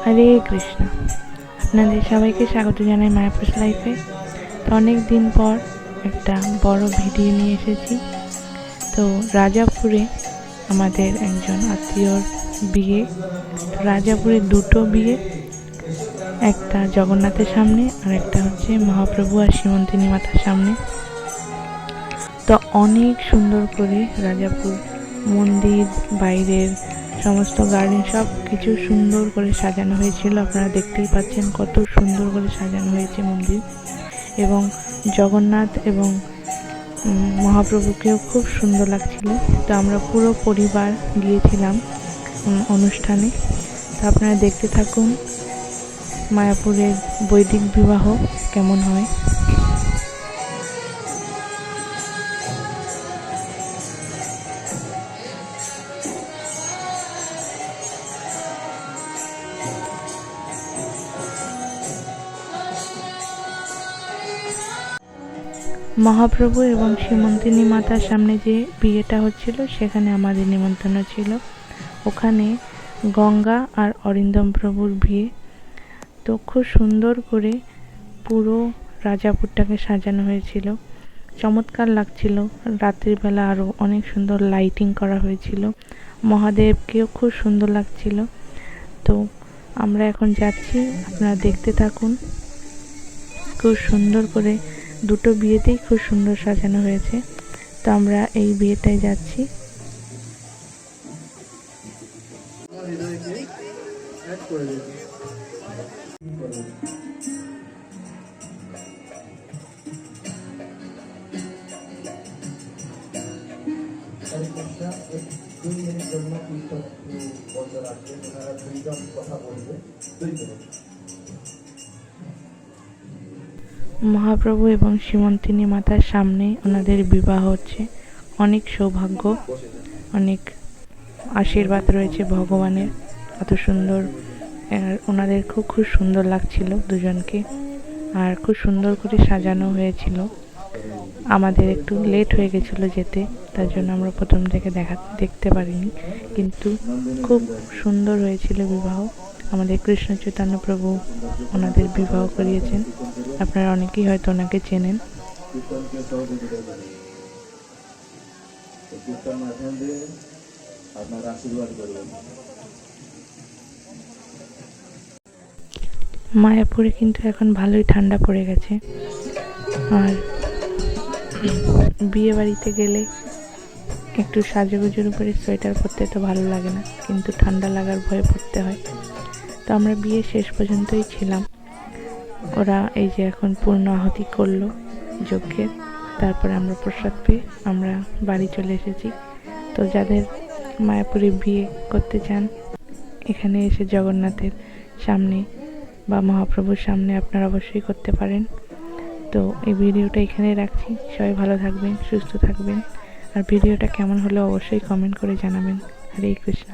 হরে কৃষ্ণ। আপনাদের সবাইকে স্বাগত জানাই মায়াপুর লাইফে। তো অনেক দিন পর একটা বড় ভিডিও নিয়ে এসেছি। তো রাজাপুরে আমাদের একজন আত্মীয়র বিয়ে। রাজাপুরে দুটো বিয়ে, একটা জগন্নাথের সামনে আর একটা হচ্ছে মহাপ্রভু আর শ্রীমন্তিনী মাতার সামনে। তো অনেক সুন্দর করে রাজাপুর মন্দির, বাইরের সমস্ত গার্ডেন সব কিছু সুন্দর করে সাজানো হয়েছিল। আপনারা দেখতেই পাচ্ছেন কত সুন্দর করে সাজানো হয়েছে মন্দির, এবং জগন্নাথ এবং মহাপ্রভুকেও খুব সুন্দর লাগছিল। তো আমরা পুরো পরিবার গিয়েছিলাম অনুষ্ঠানে। তো আপনারা দেখতে থাকুন মায়াপুরের বৈদিক বিবাহ কেমন হয়। মহাপ্রভু এবং শ্রীমন্তিনী মাতার সামনে যে বিয়েটা হচ্ছিল সেখানে আমাদের নিমন্ত্রণ ছিল। ওখানে গঙ্গা আর অরিন্দম প্রভুর বিয়ে। তো খুব সুন্দর করে পুরো রাজাপুরটাকে সাজানো হয়েছিল, চমৎকার লাগছিল। রাত্রিবেলা আরও অনেক সুন্দর লাইটিং করা হয়েছিল, মহাদেবকেও খুব সুন্দর লাগছিল। তো আমরা এখন যাচ্ছি, আপনারা দেখতে থাকুন। খুব সুন্দর করে দুটো বিয়েতেই খুব সুন্দর সাজানো হয়েছে। তো আমরা এই বিয়েটায় যাচ্ছি। মহাপ্রভু এবং শ্রীমন্তিনী মাতার সামনে ওনাদের বিবাহ হচ্ছে। অনেক সৌভাগ্য, অনেক আশীর্বাদ রয়েছে ভগবানের। এত সুন্দর, ওনাদের খুব সুন্দর লাগছিল দুজনকে, আর খুব সুন্দর করে সাজানো হয়েছিল। আমাদের একটু লেট হয়ে গেছিলো যেতে, তার জন্য আমরা প্রথম থেকে দেখতে পারিনি, কিন্তু খুব সুন্দর হয়েছিল বিবাহ। আমাদের কৃষ্ণ চৈতন্য প্রভু ওনাদের বিবাহ করিয়েছেন। আপনারা অনেকেই হয়তো ওনাকে চেনেন। মায়াপুরে কিন্তু এখন ভালোই ঠান্ডা পড়ে গেছে, আর বিয়ে বাড়িতে গেলে একটু সাজুগুজুর উপরে সোয়েটার পরতে তো ভালো লাগে না, কিন্তু ঠান্ডা লাগার ভয়ে পড়তে হয়। তো আমরা বিয়ে শেষ পর্যন্তই ছিলাম। ওরা এই যে এখন পূর্ণ আহুতি করলো যজ্ঞের, তারপরে আমরা প্রসাদ পেয়ে আমরা বাড়ি চলে এসেছি। তো যাদের মায়াপুরে বিয়ে করতে চান, এখানে এসে জগন্নাথের সামনে বা মহাপ্রভুর সামনে আপনারা অবশ্যই করতে পারেন। তো এই ভিডিওটা এখানেই রাখছি। সবাই ভালো থাকবেন, সুস্থ থাকবেন, আর ভিডিওটা কেমন হলো অবশ্যই কমেন্ট করে জানাবেন। হরে কৃষ্ণ।